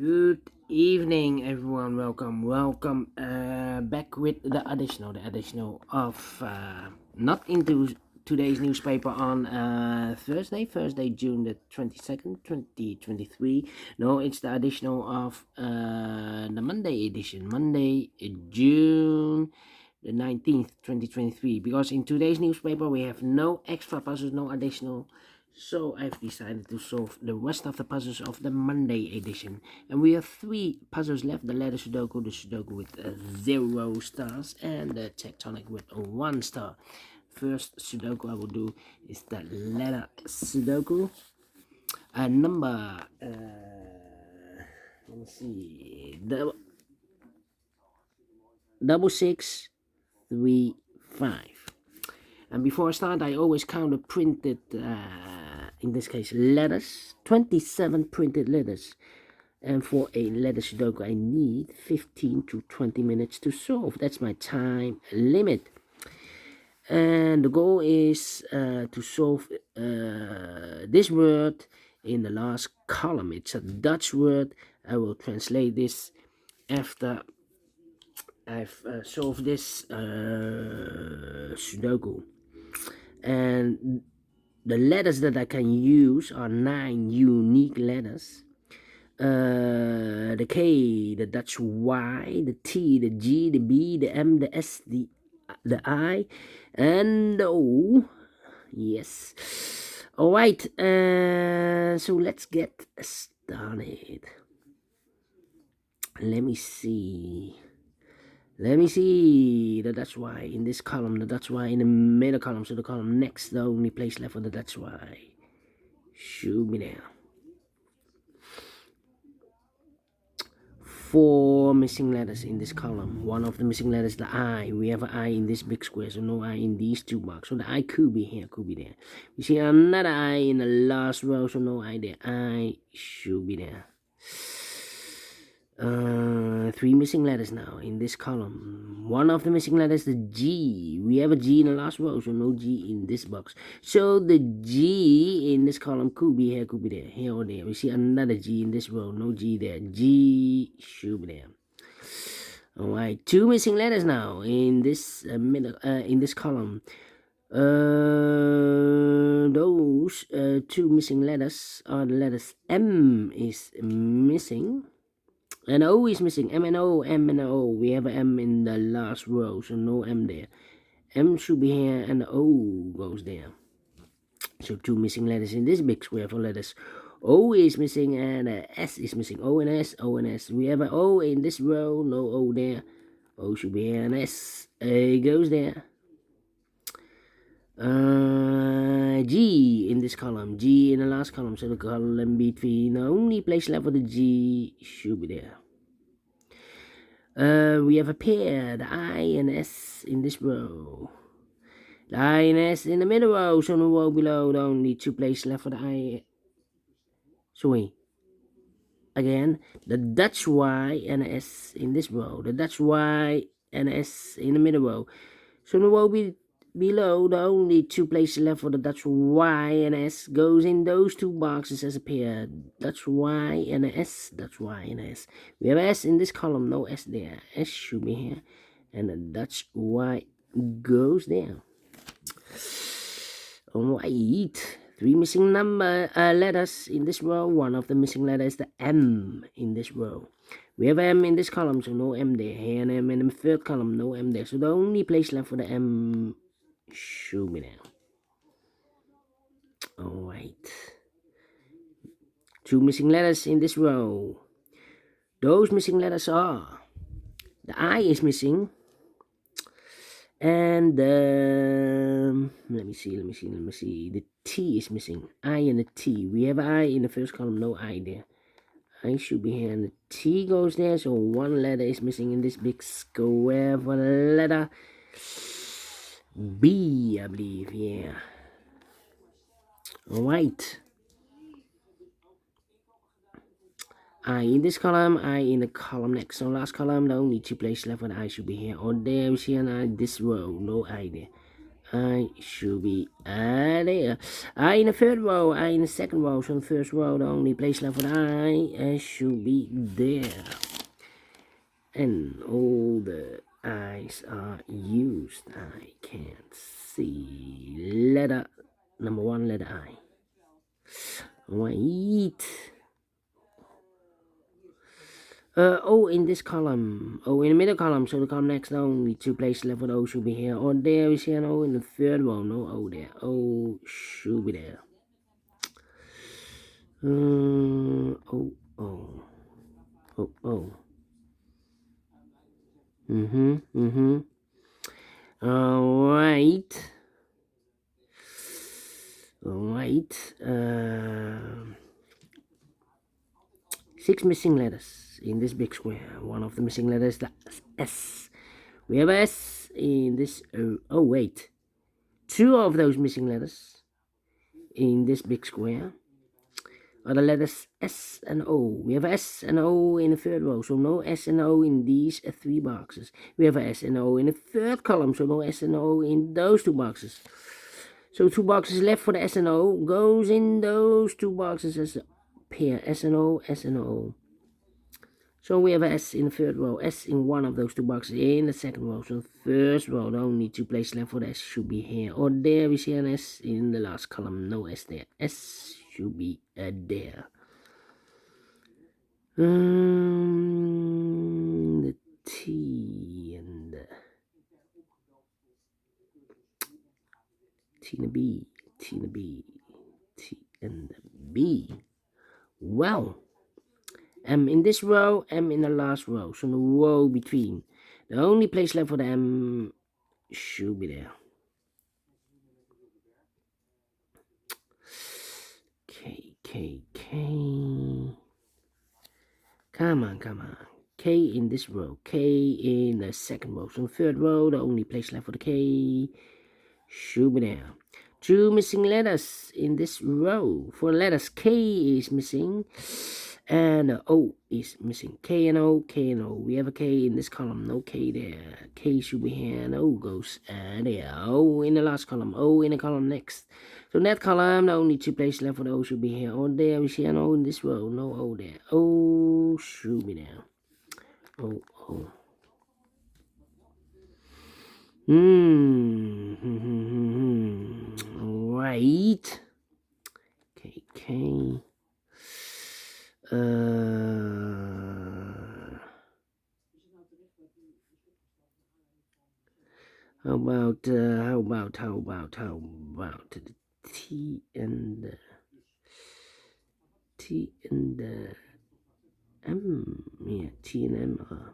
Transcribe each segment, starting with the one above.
Good evening, everyone. Welcome back with the additional of not into today's newspaper on Thursday, June the 22nd, 2023. No, it's the additional of the Monday edition, Monday, June the 19th, 2023. Because in today's newspaper we have no extra puzzles, no additional. So I've decided to solve the rest of the puzzles of the Monday edition. And we have 3 puzzles left: the letter Sudoku, the Sudoku with 0 stars, and the tectonic with 1 star. First Sudoku I will do is the letter Sudoku. Number, let me see, 6635. And before I start, I always count the printed, in this case, letters. 27 printed letters. And for a letter Sudoku, I need 15 to 20 minutes to solve. That's my time limit. And the goal is to solve this word in the last column. It's a Dutch word. I will translate this after I've solved this Sudoku. And the letters that I can use are 9 unique letters. The K, the Dutch Y, the T, the G, the B, the M, the S, the I, and the O. Yes. Alright, so let's get started. Let me see. The Dutch Y in this column, the Dutch Y in the middle column, so the column next, the only place left for the Dutch Y should be there. 4 missing letters in this column. One of the missing letters, the I. We have an I in this big square, so no I in these 2 boxes. So the I could be here, could be there. We see another I in the last row, so no I there. I should be there. 3 missing letters now in this column. One of the missing letters, the G. We have a G in the last row, so no G in this box. So the G in this column could be here, could be there, here or there. We see another G in this row, no G there. G should be there. Alright, 2 missing letters now in this middle, in this column. Those 2 missing letters are the letters M is missing. And O is missing. M and O, M and O. We have an M in the last row, so no M there. M should be here, and the O goes there. So 2 missing letters in this big square for letters. O is missing, and S is missing. O and S, O and S. We have an O in this row, no O there. O should be here, and S goes there. G in this column, G in the last column, so the column between the only place left for the G should be there. We have a pair, the I and S in this row. The I and S in the middle row, so the row below, the only 2 places left for the I. Sorry. Again, the Dutch Y and S in this row. The Dutch Y and S in the middle row. So the row below, the only 2 places left for the Dutch Y and S goes in those 2 boxes as a pair. Dutch Y and S, Dutch Y and S. We have S in this column, no S there. S should be here. And the Dutch Y goes there. Alright. 3 missing letters in this row. One of the missing letters is the M in this row. We have M in this column, so no M there. And M in the 3rd column, no M there. So the only place left for the M should be there. Alright. 2 missing letters in this row. Those missing letters are: the I is missing, and let me see. The T is missing. I and the T. We have I in the 1st column, no I there. I should be here, and the T goes there, so 1 letter is missing in this big square for the letter B, I believe, yeah. Alright. I in this column, I in the column next. So last column, the only 2 places left for the I should be here or there. We see an I this row, no I there. I should be there. I in the third row, I in the second row. So in the first row, the only place left for the I should be there. And all the I's are used. I can't see. Letter number 1, letter I. Wait. O in this column. O in the middle column. So the column next, only 2 places left for the O should be here. Or there we see an O in the third row. No O there. O should be there. O. Alright. Alright. 6 missing letters in this big square. One of the missing letters is the S. We have a S in this. Oh, wait. 2 of those missing letters in this big square are the letters S and O. We have a S and O in the third row, so no S and O in these 3 boxes. We have a S and O in the third column, so no S and O in those 2 boxes. So 2 boxes left for the S and O goes in those 2 boxes as a pair. S and O, S and O. So we have a S in the third row, S in one of those 2 boxes in the second row. So the first row, the only 2 places left for the S should be here. Or there we see an S in the last column, no S there. S should be there. The T and the T and the B, T and the B, T and the B. Well, M in this row, M in the last row. So the row between. The only place left for the M should be there. K. Come on. K in this row. K in the second row. So the third row, the only place left for the K should be there. 2 missing letters in this row. For letters, K is missing. And O is missing. K and O. We have a K in this column. No K there. K should be here. And O goes there. O in the last column. O in the column next. So in that column, the only 2 places left for the O should be here. Or there. We see an O in this row. No O there. O should be there. O. Right. K. How about the T and the M? Yeah, T and M are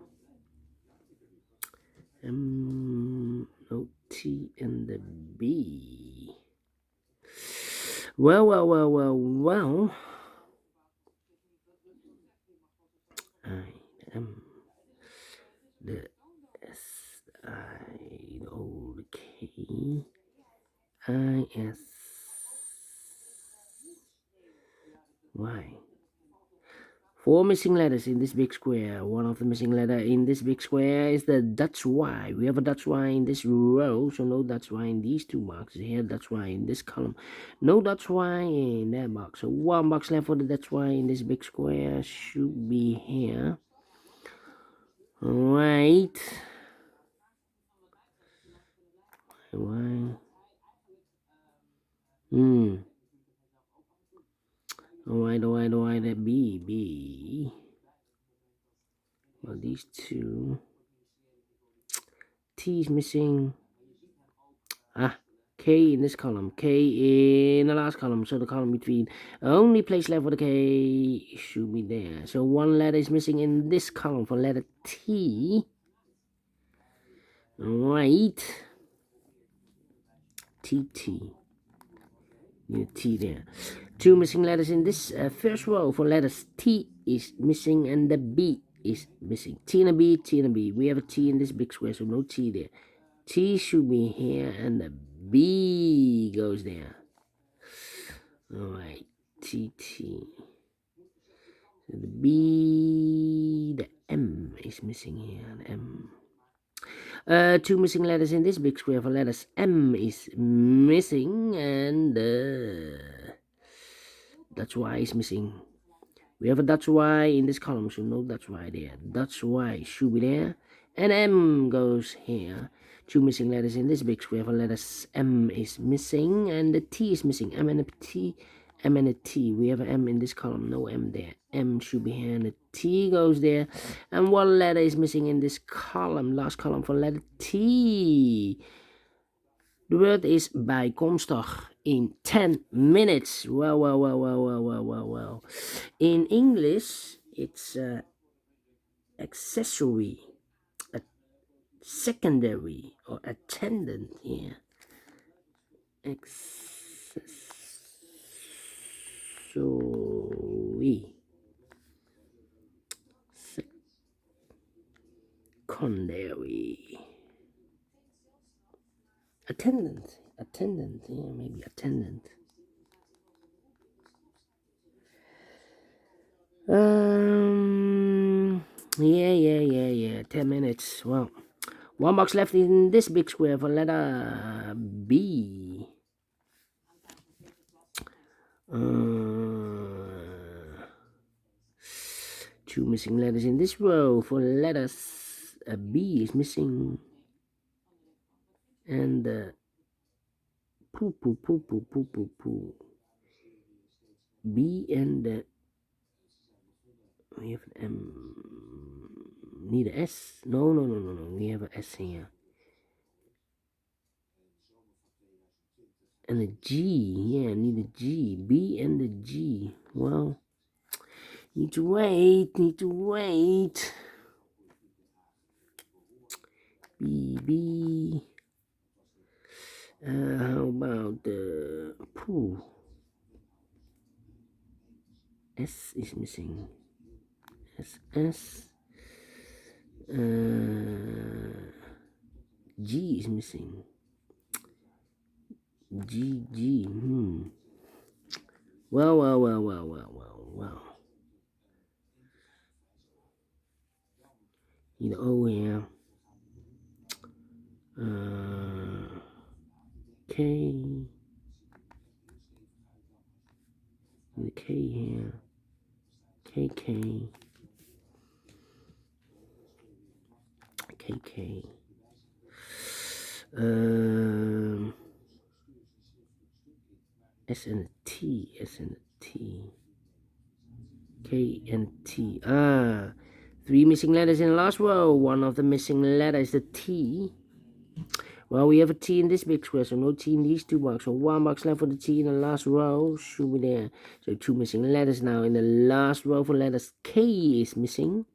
no T and the B. Well. I am the S, I, the O, the K, I, S, Y. 4 missing letters in this big square. One of the missing letter in this big square is the Dutch Y. We have a Dutch Y in this row, so no Dutch Y in these 2 boxes. Here, Dutch Y in this column. No Dutch Y in that box. So 1 box left for the Dutch Y in this big square should be here. Right. Y. Alright, that B. Well, these 2. T is missing. K in this column. K in the last column. So the column between. Only place left for the K should be there. So 1 letter is missing in this column for letter T. Alright. TT. Need a T there. 2 missing letters in this first row for letters. T is missing and the B is missing. T and a B. We have a T in this big square, so no T there. T should be here and the B goes there. Alright, TT. So the B, the M is missing here, the M. Two missing letters in this big square for letters. M is missing, and Dutch Y is missing. We have a Dutch Y in this column, so no Dutch Y there. Dutch Y should be there, and M goes here. Two missing letters in this big square for letters. M is missing, and the T is missing. M and a T, M and a T. We have an M in this column, no M there. M should be here, and the T goes there. And one letter is missing in this column, last column for letter T. The word is bijkomstig in 10 minutes. Well. In English, it's accessory, a secondary, or attendant here. Accessory. Secondary. Attendant, yeah, maybe attendant. Yeah. 10 minutes. Well, one box left in this big square for letter B. Two missing letters in this row for letters. B is missing. And poo. B and we have an M. Need a S? No. We have a S here. And a G. Yeah, need a G. B and a G. Well, need to wait. B. How about the poo? S is missing. S. G is missing. G. Well. Need O here. K. Need a K here. KK. S and a T. K and T. Three missing letters in the last row. One of the missing letters is the T. Well, we have a T in this big square, so no T in these two boxes. So one box left for the T in the last row. Should be there. So two missing letters now in the last row for letters. K is missing.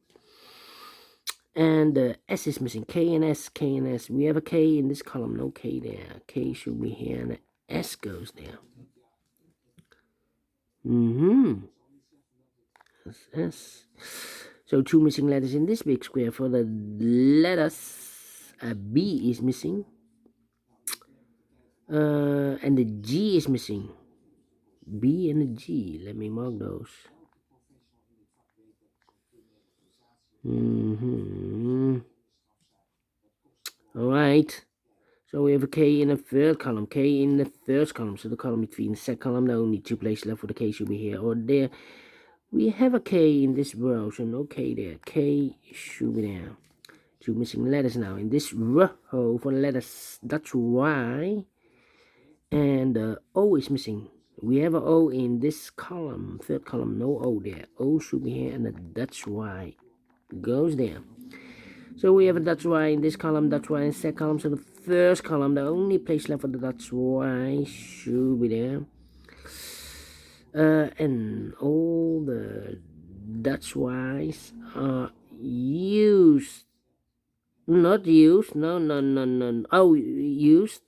And the S is missing. K and S. We have a K in this column. No K there. K should be here, and the S goes there. S. So two missing letters in this big square for the letters. B is missing. And the G is missing. B and the G. Let me mark those. Alright. So we have a K in the third column. K in the first column. So the column between the second column. There are only two places left for the K should be here or there. We have a K in this row. So no K there. K should be there. Two missing letters now in this row for the letters. That's Y. And O is missing. We have an O in this column, third column, no O there. O should be here, and that's Y goes there. So we have a that's Y in this column, that's Y in the second column. So the first column, the only place left for the that's Y should be there. And all the that's Y's are used. Not used, no. Oh, used.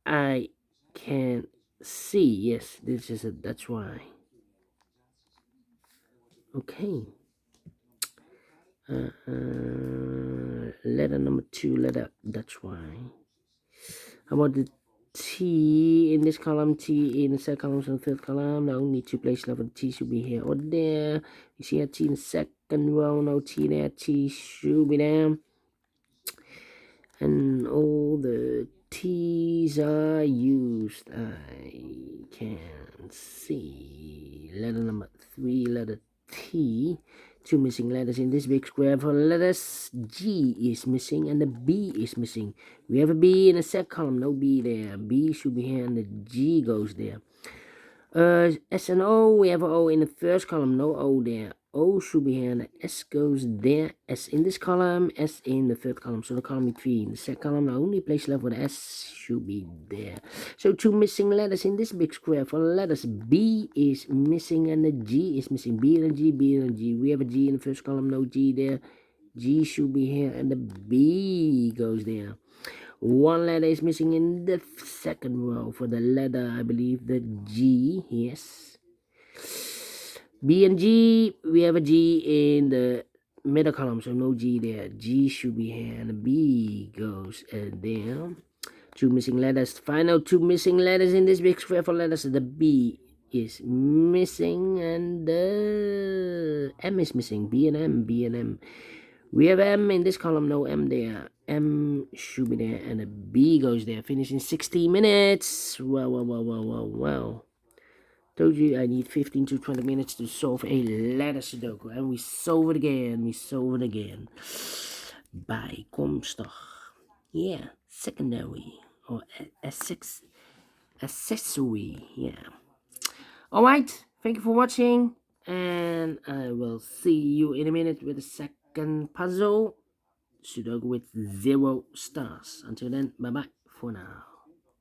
I can see, yes, this is that's why. Okay. Letter number 2, that's why. How about the T in this column, T in the second column, so the third column? No, only two places left. The T should be here or there. You see a T in the second row, no T there. T should be there. and all the T's are used. I can see letter number 3, letter T. 2 missing letters in this big square. For letters, G is missing and the B is missing. We have a B in the second column, no B there. B should be here and the G goes there. S and O, we have an O in the first column, no O there. O should be here and the S goes there. S in this column, S in the third column. So the column between the second column, the only place left for the S should be there. So 2 missing letters in this big square. For letters, B is missing and the G is missing. B and G, B and G. We have a G in the first column, no G there. G should be here and the B goes there. 1 letter is missing in the second row for the letter, I believe, the G. Yes. B and G, we have a G in the middle column, so no G there. G should be here, and the B goes there. 2 missing letters. Final 2 missing letters in this big square for letters. The B is missing, and the M is missing. B and M, B and M. We have M in this column, no M there. M should be there, and the B goes there. Finish in 60 minutes. Well. Told you I need 15 to 20 minutes to solve a letter Sudoku. And we solve it again. Bijkomstig. Yeah, secondary. Or accessory. Yeah. Alright, thank you for watching. And I will see you in a minute with the second puzzle. Sudoku with 0 stars. Until then, bye bye for now.